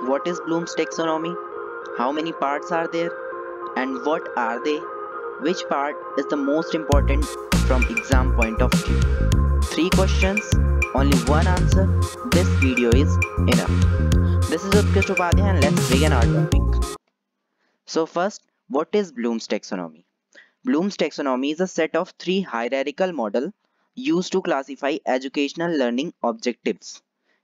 What is Bloom's taxonomy? How many parts are there? And what are they? Which part is the most important from exam point of view? 3 questions, only one answer. This video is enough. This is Utkarsh Upadhyay and let's begin our topic. So first, what is Bloom's taxonomy? Bloom's taxonomy is a set of 3 hierarchical model used to classify educational learning objectives.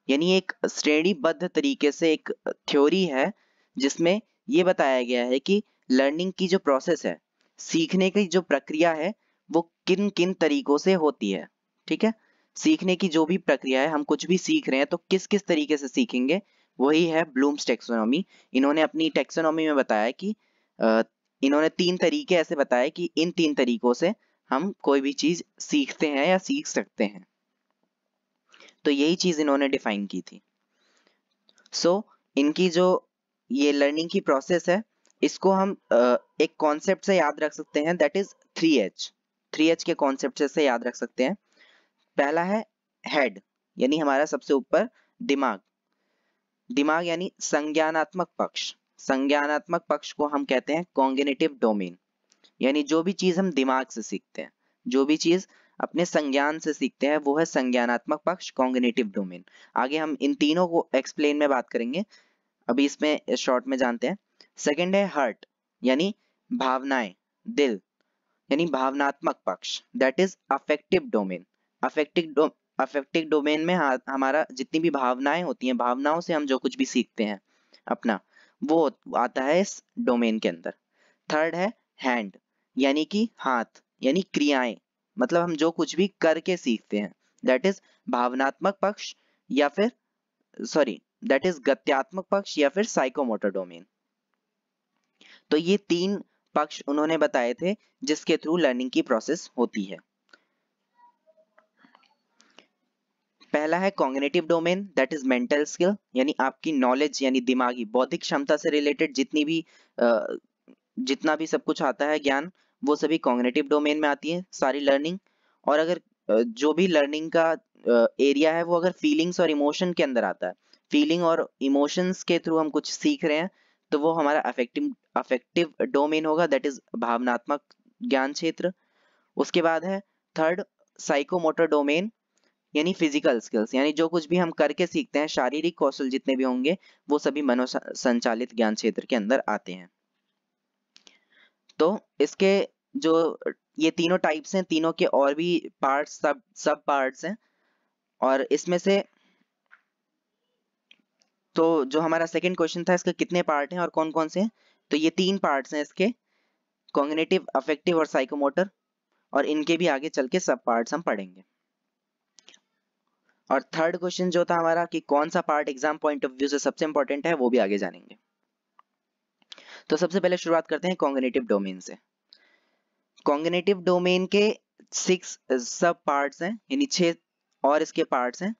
यानी एक श्रेणीबद्ध तरीके से एक theory है जिसमें ये बताया गया है कि लर्निंग की जो प्रोसेस है, सीखने की जो प्रक्रिया है, वो किन किन तरीकों से होती है। ठीक है, सीखने की जो भी प्रक्रिया है, हम कुछ भी सीख रहे हैं तो किस किस तरीके से सीखेंगे, वही है ब्लूम्स टैक्सोनॉमी। इन्होंने अपनी टैक्सोनॉमी में बताया कि इन्होंने 3 तरीके ऐसे बताए कि इन 3 तरीकों से हम कोई भी चीज सीखते हैं या सीख सकते हैं। तो यही चीज इन्होंने डिफाइन की थी। इनकी जो ये लर्निंग की प्रोसेस है, इसको हम एक कॉन्सेप्ट से याद रख सकते हैं, दैट इज 3H के कॉन्सेप्ट से याद रख सकते हैं। पहला है हेड, यानी हमारा सबसे ऊपर दिमाग यानी संज्ञानात्मक पक्ष। संज्ञानात्मक पक्ष को हम कहते हैं कॉग्निटिव डोमेन, यानी जो भी चीज हम दिमाग से सीखते हैं, जो भी चीज अपने संज्ञान से सीखते हैं, वो है संज्ञानात्मक पक्ष, कॉग्निटिव डोमेन। आगे हम इन तीनों को एक्सप्लेन में बात करेंगे, अभी इसमें शॉर्ट में जानते हैं। सेकंड है हार्ट, यानी भावनाएं, दिल, यानी भावनात्मक पक्ष, that is affective domain. Affective domain में हमारा जितनी भी भावनाएं होती हैं, भावनाओं से हम जो कुछ भी सीखते हैं अपना, वो आता है इस डोमेन के अंदर। थर्ड है हैंड, यानी कि हाथ, यानी क्रियाएं, मतलब हम जो कुछ भी करके सीखते हैं, दैट इज भावनात्मक पक्ष या फिर दैट इज गत्यात्मक पक्ष या फिर साइकोमोटर डोमेन। तो ये 3 पक्ष उन्होंने बताए थे जिसके थ्रू लर्निंग की प्रोसेस होती है। पहला है cognitive domain, that is mental skill, यानी आपकी नॉलेज, यानी दिमागी बौद्धिक क्षमता से रिलेटेड जितना भी सब कुछ आता है ज्ञान, वो सभी कॉग्निटिव डोमेन में आती है सारी लर्निंग। और अगर जो भी लर्निंग का एरिया है वो अगर फीलिंग्स और इमोशन के अंदर आता है, फीलिंग और इमोशंस के थ्रू हम कुछ सीख रहे हैं, तो वो हमारा अफेक्टिव डोमेन होगा, दैट इज भावनात्मक ज्ञान क्षेत्र। उसके बाद है थर्ड साइकोमोटर डोमेन, यानी फिजिकल स्किल्स, यानी जो कुछ भी हम करके सीखते हैं, शारीरिक कौशल जितने भी होंगे, वो सभी मनोसंचालित ज्ञान क्षेत्र के अंदर आते हैं। तो इसके जो ये तीनों टाइप्स हैं, तीनों के और भी पार्ट्स, सब पार्ट्स हैं, और इसमें से तो जो हमारा सेकंड क्वेश्चन था, इसके कितने पार्ट हैं और कौन कौन से हैं, तो ये 3 पार्ट्स हैं इसके, कॉग्निटिव, अफेक्टिव और साइकोमोटर, और इनके भी आगे चल के सब पार्ट्स हम पढ़ेंगे। और थर्ड क्वेश्चन जो था हमारा कि कौन सा part exam point of view से सबसे इंपॉर्टेंट है, वो भी आगे जानेंगे। तो सबसे पहले शुरुआत करते हैं कॉग्निटिव डोमेन से। कॉग्निटिव डोमेन के 6 सब पार्ट्स हैं, यानी 6 और इसके पार्ट्स हैं,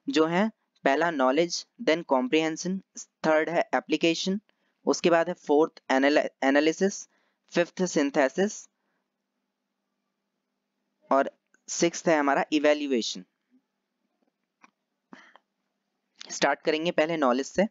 जो हैं पहला नॉलेज, देन कॉम्प्रिहेंशन, थर्ड है एप्लीकेशन, उसके बाद है फोर्थ एनालिसिस, फिफ्थ सिंथेसिस, और सिक्स्थ है हमारा इवैल्यूएशन। स्टार्ट करेंगे पहले नॉलेज से।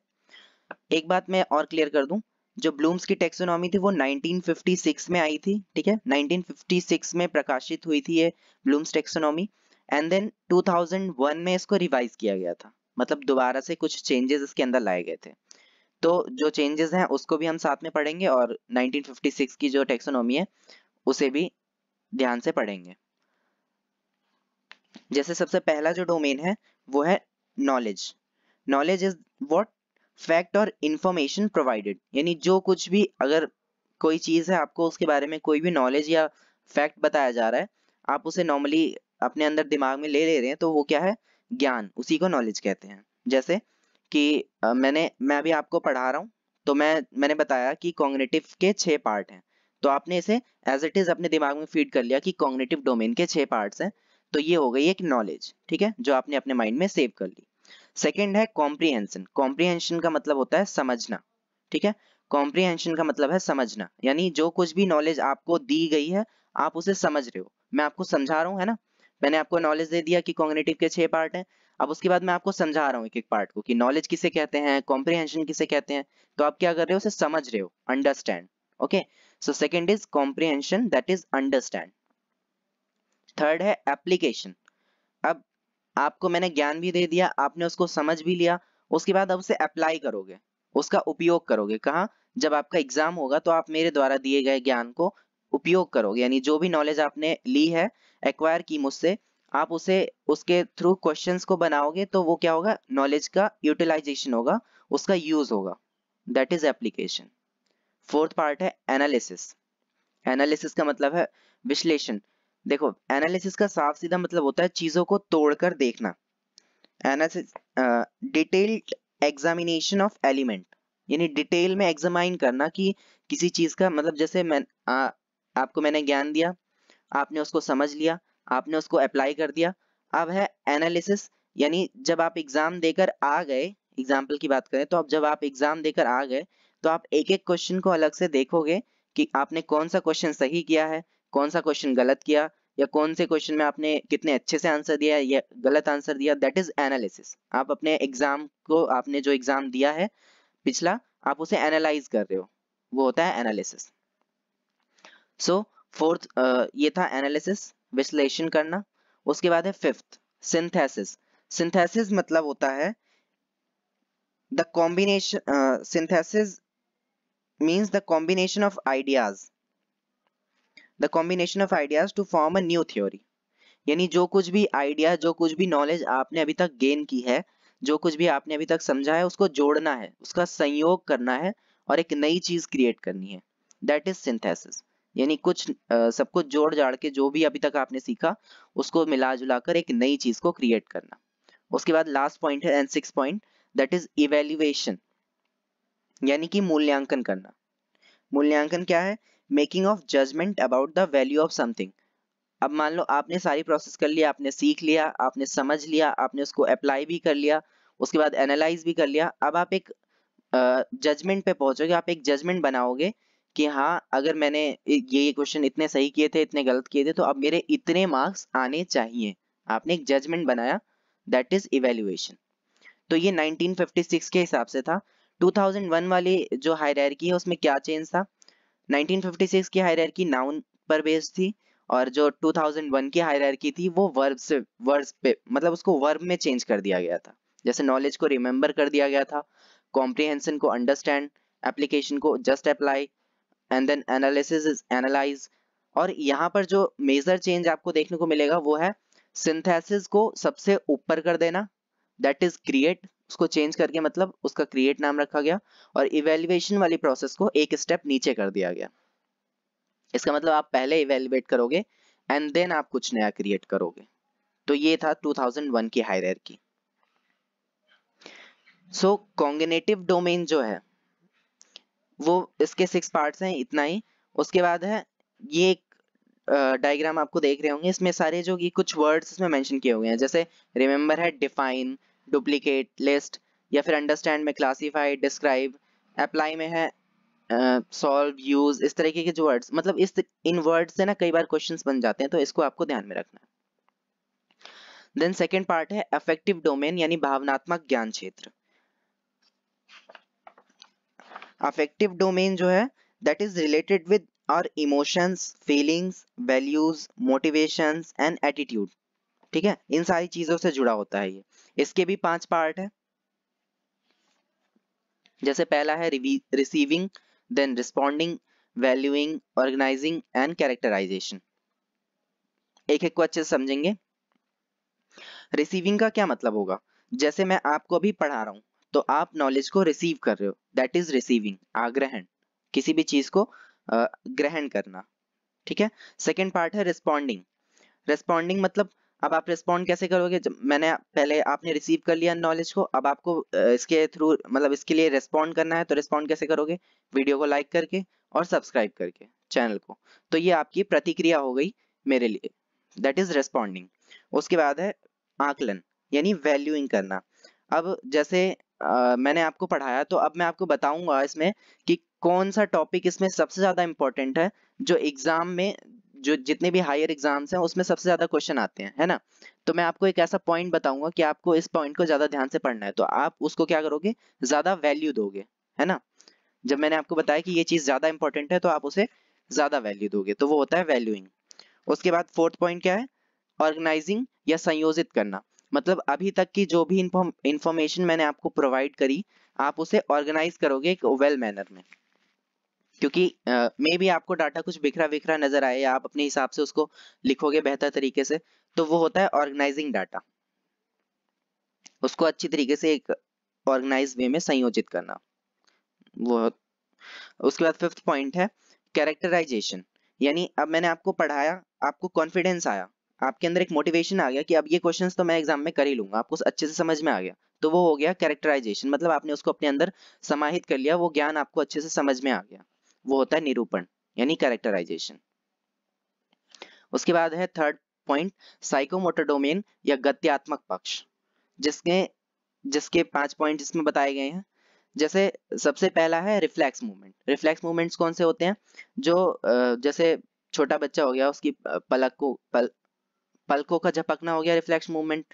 एक बात मैं और क्लियर कर दूं, जो ब्लूम्स की टेक्सोनॉमी थी वो 1956 में आई थी, ठीक है, 1956 में प्रकाशित हुई थी ये ब्लूम्स टेक्सोनॉमी, एंड देन 2001 में इसको रिवाइज किया गया था, मतलब दोबारा से कुछ चेंजेस इसके अंदर लाए गए थे। तो जो चेंजेस हैं उसको भी हम साथ में पढ़ेंगे, और 1956 की जो टेक्सोनॉमी है उसे भी ध्यान से पढ़ेंगे। जैसे सबसे पहला जो डोमेन है वो है knowledge. Knowledge is what fact और इंफॉर्मेशन प्रोवाइडेड, यानी जो कुछ भी, अगर कोई चीज है, आपको उसके बारे में कोई भी नॉलेज या फैक्ट बताया जा रहा है, आप उसे नॉर्मली अपने अंदर दिमाग में ले रहे हैं, तो वो क्या है, ज्ञान, उसी को नॉलेज कहते हैं। जैसे कि मैं अभी आपको पढ़ा रहा हूँ, तो मैंने बताया कि कॉग्निटिव के 6 पार्ट हैं, तो आपने इसे एज इट इज अपने दिमाग में फीड कर लिया कि कॉग्निटिव डोमेन के 6 पार्ट्स हैं, तो ये हो गई एक नॉलेज, ठीक है, जो आपने अपने माइंड में सेव कर ली। सेकेंड है कॉम्प्रिहेंशन। कॉम्प्रिहेंशन का मतलब होता है समझना, ठीक है, कॉम्प्रिहेंशन का मतलब है समझना, यानी जो कुछ भी नॉलेज आपको दी गई है, आप उसे समझ रहे हो, मैं आपको समझा रहा हूँ, है ना, मैंने आपको नॉलेज दे दिया कि कॉग्निटिव के 6 पार्ट हैं, अब उसके बाद मैं आपको समझा रहा हूँ एक एक पार्ट को कि नॉलेज किसे कहते हैं, कॉम्प्रिहेंशन किसे कहते हैं। तो आप क्या कर रहे हो, उसे समझ रहे हो, understand. Okay, so second is comprehension, that is understand. Third है एप्लीकेशन। अब आपको मैंने ज्ञान भी दे दिया, आपने उसको समझ भी लिया, उसके बाद अब उसे अप्लाई करोगे, उसका उपयोग करोगे। कहाँ? जब आपका एग्जाम होगा तो आप मेरे द्वारा दिए गए ज्ञान को उपयोग करोगे, यानी जो भी नॉलेज आपने ली है, एक्वायर की मुझसे, आप उसे उसके थ्रू क्वेश्चंस को बनाओगे तो वो क्या होगा, नॉलेज का यूटिलाइजेशन होगा, उसका यूज होगा, that is application. Fourth part है एनालिसिस। एनालिसिस का मतलब है विश्लेषण। देखो, एनालिसिस का साफ सीधा मतलब होता है चीजों को तोड़कर देखना। Analysis detailed examination of element, यानी डिटेल में एग्जामाइन करना कि किसी चीज का मतलब, जैसे आपको मैंने ज्ञान दिया, आपने उसको समझ लिया, आपने उसको अप्लाई कर दिया। अब है एनालिसिस, यानी जब आप एग्जाम देकर आ गए, एग्जाम्पल की बात करें तो अब जब आप एग्जाम देकर आ गए तो आप एक एक क्वेश्चन को अलग से देखोगे कि आपने कौन सा क्वेश्चन सही किया है, कौन सा क्वेश्चन गलत किया, या कौन से क्वेश्चन में आपने कितने अच्छे से आंसर दिया है या गलत आंसर दिया, दैट इज एनालिसिस। आप अपने एग्जाम को, आपने जो एग्जाम दिया है पिछला, आप उसे एनालाइज कर रहे हो, वो होता है एनालिसिस। सो फोर्थ ये था एनालिसिस, विश्लेषण करना। उसके बाद है फिफ्थ सिंथेसिस। सिंथेसिस मतलब होता है the combination, synthesis means the combination of ideas, the combination of ideas to form a new theory. यानी जो कुछ भी आइडिया, जो कुछ भी नॉलेज आपने अभी तक गेन की है, जो कुछ भी आपने अभी तक समझा है, उसको जोड़ना है, उसका संयोग करना है और एक नई चीज क्रिएट करनी है, दैट इज सिंथेसिस। यानी कुछ सब कुछ जोड़ जाड़ के जो भी अभी तक आपने सीखा उसको मिला जुला कर एक नई चीज को क्रिएट करना। उसके बाद लास्ट पॉइंट है and six point, that is evaluation, यानी कि मूल्यांकन करना। मूल्यांकन क्या है? Making of judgement about the value of something. अब मान लो आपने सारी प्रोसेस कर लिया, आपने सीख लिया, आपने समझ लिया, आपने उसको अप्लाई भी कर लिया, उसके बाद एनालाइज भी कर लिया। अब आप एक जजमेंट पे पहुंचोगे, आप एक जजमेंट बनाओगे कि हाँ, अगर मैंने ये क्वेश्चन इतने सही किए थे, इतने गलत किए थे, तो अब मेरे इतने मार्क्स आने चाहिए। आपने एक जजमेंट बनाया, दैट इज इवेल्युएशन। तो ये 1956 के हिसाब से था। 2001 वाली जो हायरार्की है उसमें क्या चेंज था? 1956 की हायरार्की नाउन पर बेस्ड थी, और जो 2001 की हायरार्की थी वो वर्ब से, वर्ब्स पे, मतलब उसको वर्ब में चेंज कर दिया गया था। जैसे नॉलेज को रिमेंबर कर दिया गया था, कॉम्प्रिहेंशन को अंडरस्टैंड, एप्लीकेशन को just apply, and then analysis is analyse. और यहाँ पर जो मेजर चेंज आपको देखने को मिलेगा वो है सिंथेसिस को सबसे ऊपर कर देना, दैट इज क्रिएट, उसको चेंज करके मतलब उसका क्रिएट नाम रखा गया, और इवेल्युएशन वाली प्रोसेस को एक स्टेप नीचे कर दिया गया। इसका मतलब आप पहले इवेल्युएट करोगे एंड देन आप कुछ नया क्रिएट करोगे। तो ये था 2001 की हायरार्की। सो कॉग्निटिव डोमेन जो है वो, इसके 6 पार्ट्स हैं, इतना ही। उसके बाद है ये एक डायग्राम आपको देख रहे होंगे, इसमें सारे जो ये कुछ वर्ड्स इसमें मेंशन किए हुए हैं, जैसे रिमेंबर है डिफाइन, डुप्लीकेट, लिस्ट, या फिर अंडरस्टैंड में क्लासीफाई, डिस्क्राइब, अप्लाई में है सॉल्व, यूज, इस तरीके के जो वर्ड्स, मतलब इस इन वर्ड्स से ना कई बार क्वेश्चंस बन जाते हैं, तो इसको आपको ध्यान में रखना है। देन सेकंड पार्ट है अफेक्टिव डोमेन, यानी भावनात्मक ज्ञान क्षेत्र। अफेक्टिव डोमेन जो है that is related with our emotions, feelings, values, motivations and attitude. ठीक है, इन सारी चीजों से जुड़ा होता है ये। इसके भी 5 पार्ट है। जैसे पहला है receiving, then responding, valuing, organizing and characterization. एक एक को अच्छे से समझेंगे। रिसीविंग का क्या मतलब होगा? जैसे मैं आपको अभी पढ़ा रहा हूं तो आप नॉलेज को रिसीव कर रहे हो, दैट इज रिसीविंग, आग्रहण, किसी भी चीज को ग्रहण करना। ठीक है। सेकेंड पार्ट है रिस्पॉन्डिंग। रिस्पॉन्डिंग मतलब अब आप रिस्पॉन्ड कैसे करोगे? जब मैंने पहले, आपने रिसीव कर लिया नॉलेज को, अब आपको इसके थ्रू, मतलब इसके लिए रिस्पॉन्ड करना है, तो रिस्पॉन्ड कैसे करोगे? वीडियो को लाइक करके और सब्सक्राइब करके चैनल को। तो ये आपकी प्रतिक्रिया हो गई मेरे लिए, दैट इज रिस्पॉन्डिंग। उसके बाद है आकलन, यानी वैल्यूइंग करना। अब जैसे मैंने आपको पढ़ाया, तो अब मैं आपको बताऊंगा इसमें कि कौन सा टॉपिक इसमें सबसे ज्यादा इंपॉर्टेंट है, जो एग्जाम में जो जितने भी हायर एग्जाम्स हैं उसमें सबसे ज्यादा क्वेश्चन आते हैं, है ना। तो मैं आपको एक ऐसा पॉइंट बताऊंगा कि आपको इस पॉइंट को ज्यादा ध्यान से पढ़ना है, तो आप उसको क्या करोगे, ज्यादा वैल्यू दोगे, है ना। जब मैंने आपको बताया कि ये चीज ज्यादा इंपॉर्टेंट है तो आप उसे ज्यादा वैल्यू दोगे, तो वो होता है वैल्यूइंग। उसके बाद फोर्थ पॉइंट क्या है, ऑर्गेनाइजिंग या संयोजित करना। मतलब अभी तक की जो भी इंफॉर्मेशन मैंने आपको प्रोवाइड करी, आप उसे ऑर्गेनाइज करोगे एक वेल मैनर में। क्योंकि मे भी आपको डाटा कुछ बिखरा बिखरा नजर आए या आप अपने हिसाब से उसको लिखोगे बेहतर तरीके से, तो वो होता है ऑर्गेनाइजिंग डाटा। उसको अच्छी तरीके से एक ऑर्गेनाइज वे में संयोजित करना वो। उसके बाद फिफ्थ पॉइंट है कैरेक्टराइजेशन। यानी अब मैंने आपको पढ़ाया, आपको कॉन्फिडेंस आया, आपके अंदर एक मोटिवेशन आ गया कि अब ये क्वेश्चंस तो मैं एग्जाम में कर ही लूंगा, आपको अच्छे से समझ में आ गया, तो वो हो गया कैरेक्टराइजेशन। मतलब आपने उसको अपने अंदर समाहित कर लिया, वो ज्ञान आपको अच्छे से समझ में आ गया, वो होता है निरूपण यानी कैरेक्टराइजेशन। उसके बाद है थर्ड पॉइंट साइकोमोटर डोमेन या गत्यात्मक पक्ष, जिसके जिसके 5 पॉइंट इसमें बताए गए हैं। जैसे सबसे पहला है रिफ्लेक्स मूवमेंट। रिफ्लेक्स मूवमेंट्स कौन से होते हैं, जो जैसे छोटा बच्चा हो गया, उसकी पलकों का झपकना हो गया रिफ्लेक्स मूवमेंट।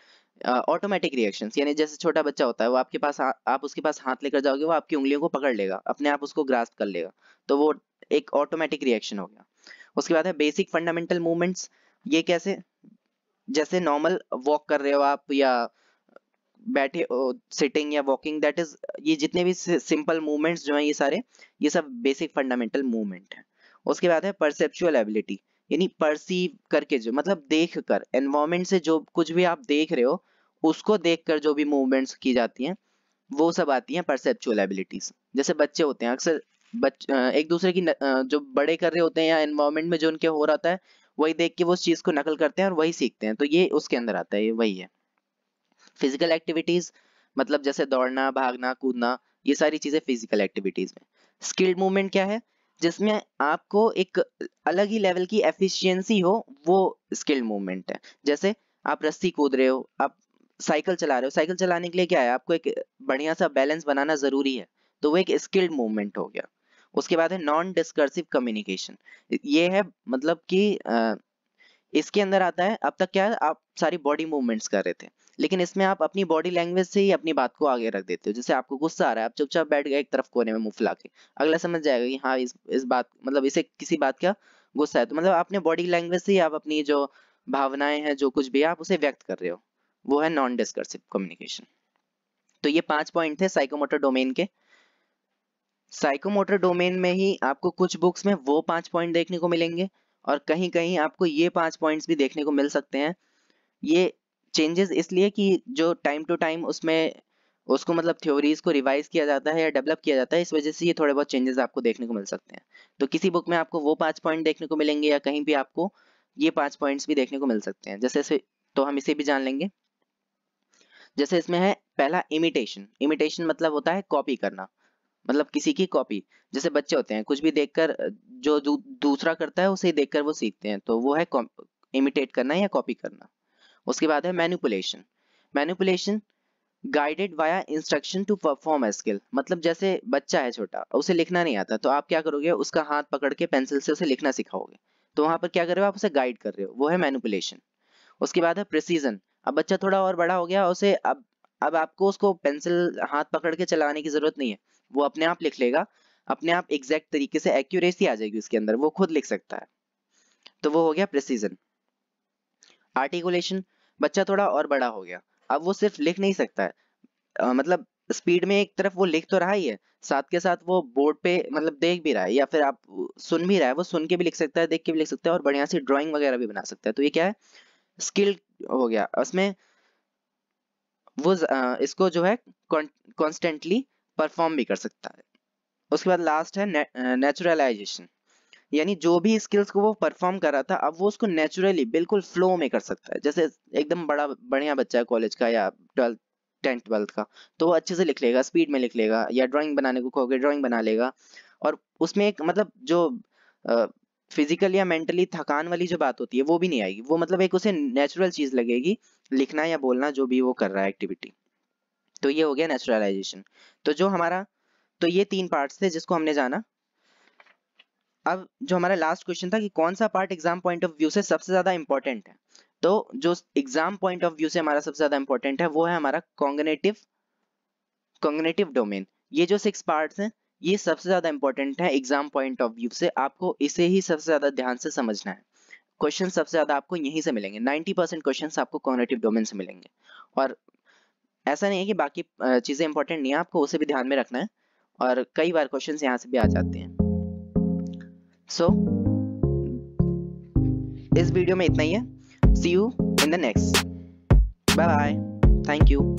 ऑटोमेटिक रिएक्शंस, यानी जैसे छोटा बच्चा होता है वो आपके पास आप उसके पास हाथ लेकर जाओगे, वो आपकी उंगलियों को पकड़ लेगा, अपने आप उसको ग्रास्प कर लेगा, तो वो एक ऑटोमेटिक रिएक्शन हो गया। उसके बाद है बेसिक फंडामेंटल मूवमेंट्स। ये कैसे, जैसे नॉर्मल वॉक कर रहे हो आप या बैठे सिटिंग या वॉकिंग, दैट इज, ये जितने भी सिंपल मूवमेंट्स जो हैं ये सारे, ये सब बेसिक फंडामेंटल मूवमेंट है। उसके बाद है परसेप्चुअल एबिलिटी, यानी परसीव करके, जो मतलब देख कर, एनवायरमेंट से जो कुछ भी आप देख रहे हो उसको देखकर जो भी मूवमेंट्स की जाती हैं वो सब आती हैं परसेप्चुअल एबिलिटीज। जैसे बच्चे होते हैं अक्सर एक दूसरे की जो बड़े कर रहे होते हैं या एनवायरमेंट में जो उनके हो रहा है वही देख के वो उस चीज को नकल करते हैं और वही सीखते हैं, तो ये उसके अंदर आता है, ये वही है। फिजिकल एक्टिविटीज, मतलब जैसे दौड़ना, भागना, कूदना, ये सारी चीजें फिजिकल एक्टिविटीज में। स्किल्ड मूवमेंट क्या है, जिसमें आपको एक अलग ही लेवल की एफिशिएंसी हो, वो स्किल्ड मूवमेंट है। जैसे आप रस्सी कूद रहे हो, आप साइकिल चला रहे हो, साइकिल चलाने के लिए क्या है, आपको एक बढ़िया सा बैलेंस बनाना जरूरी है, तो वो एक स्किल्ड मूवमेंट हो गया। उसके बाद है नॉन डिस्कर्सिव कम्युनिकेशन। ये है मतलब कि इसके अंदर आता है, अब तक क्या है, आप सारी बॉडी मूवमेंट्स कर रहे थे, लेकिन इसमें आप अपनी बॉडी लैंग्वेज से ही अपनी बात को आगे रख देते हो। जैसे आपको गुस्सा आ रहा है, आप चुपचाप बैठ गए एक तरफ कोने में मुंह फुला के, अगला समझ जाएगा कि हाँ इस बात मतलब इसे किसी बात का गुस्सा है, तो मतलब आपने बॉडी लैंग्वेज से ही आप अपनी जो भावनाएं हैं, जो कुछ भी है, आप उसे व्यक्त कर रहे हो, वो है नॉन डिस्कर्सिव कम्युनिकेशन। तो ये 5 पॉइंट थे साइकोमोटर डोमेन के। साइकोमोटर डोमेन में ही आपको कुछ बुक्स में वो 5 पॉइंट देखने को मिलेंगे और कहीं कहीं आपको ये 5 पॉइंट्स भी देखने को मिल सकते हैं। ये चेंजेस इसलिए कि जो टाइम टू टाइम उसमें उसको मतलब थ्योरीज को रिवाइज किया जाता है या डेवलप किया जाता है, इस वजह से ये थोड़े बहुत चेंजेस आपको देखने को मिल सकते हैं। तो किसी बुक में आपको वो 5 पॉइंट देखने को मिलेंगे या कहीं भी आपको ये 5 पॉइंट्स भी देखने को मिल सकते हैं। जैसे तो हम इसे भी जान लेंगे। जैसे इसमें है पहला इमिटेशन। इमिटेशन मतलब होता है कॉपी करना, मतलब किसी की कॉपी। जैसे बच्चे होते हैं कुछ भी देखकर जो दूसरा करता है उसे देखकर वो सीखते हैं, तो वो है इमिटेट करना या कॉपी करना। उसके बाद है manipulation. Manipulation guided via instruction to perform a skill. मतलब जैसे बच्चा है छोटा, उसे लिखना नहीं आता, तो आप क्या करोगे, उसका हाथ पकड़ के पेंसिल से उसे लिखना सिखाओगे, तो वहां पर क्या कर रहे हो, आप उसे गाइड कर रहे हो, वो है मैनिपुलेशन। उसके बाद है प्रिसीजन। अब बच्चा थोड़ा और बड़ा हो गया, उसे अब आपको उसको पेंसिल हाथ पकड़ के चलाने की जरूरत नहीं है, वो अपने आप लिख लेगा, अपने आप एग्जैक्ट तरीके से एक्यूरेसी आ जाएगी उसके अंदर, वो खुद लिख सकता है, तो वो हो गया प्रिसीजन। आर्टिकुलेशन, बच्चा थोड़ा और बड़ा हो गया, अब वो सिर्फ लिख नहीं सकता है, मतलब स्पीड में एक तरफ वो लिख तो रहा ही है, साथ के साथ वो बोर्ड पे मतलब देख भी रहा है, या फिर आप सुन भी रहा है, वो सुन के भी लिख सकता है, देख के भी लिख सकता है और बढ़िया सी ड्राइंग वगैरह भी बना सकता है, तो ये क्या है, स्किल हो गया। उसमें वो इसको जो है कॉन्स्टेंटली परफॉर्म भी कर सकता है। उसके बाद लास्ट है नेचुरलाइजेशन, यानी जो भी स्किल्स को वो परफॉर्म कर रहा था, अब वो उसको नेचुरली बिल्कुल फ्लो में कर सकता है। जैसे एकदम बड़ा बढ़िया बच्चा है कॉलेज का या 12th 10th 12th का, तो वो अच्छे से लिख लेगा, स्पीड में लिख लेगा, या ड्राइंग बनाने को कहोगे ड्राइंग बना लेगा, और उसमें एक मतलब जो फिजिकल या मेंटली थकान वाली जो बात होती है वो भी नहीं आएगी, वो मतलब एक उसे नेचुरल चीज लगेगी, लिखना या बोलना जो भी वो कर रहा है एक्टिविटी। तो ये हो गया नेचुरलाइजेशन। तो जो हमारा, तो ये 3 पार्ट्स थे जिसको हमने जाना। अब जो हमारा लास्ट क्वेश्चन था कि कौन सा part exam point of view से सबसे ज्यादा इंपॉर्टेंट है, तो जो एग्जाम पॉइंट ऑफ व्यू से हमारा सबसे ज्यादा इंपॉर्टेंट है वो है हमारा कॉग्निटिव डोमेन। ये जो 6 पार्ट्स हैं ये सबसे ज्यादा इंपॉर्टेंट है एग्जाम पॉइंट ऑफ व्यू से, आपको इसे ही सबसे ज्यादा ध्यान से समझना है। क्वेश्चन सबसे ज्यादा आपको यहीं से मिलेंगे, 90% क्वेश्चन आपको कॉग्निटिव डोमेन से मिलेंगे। और ऐसा नहीं है कि बाकी चीजें इंपॉर्टेंट नहीं है, आपको उसे भी ध्यान में रखना है, और कई बार क्वेश्चन यहाँ से भी आ जाते हैं। सो इस वीडियो में इतना ही है। See you in the next. Bye bye. Thank you.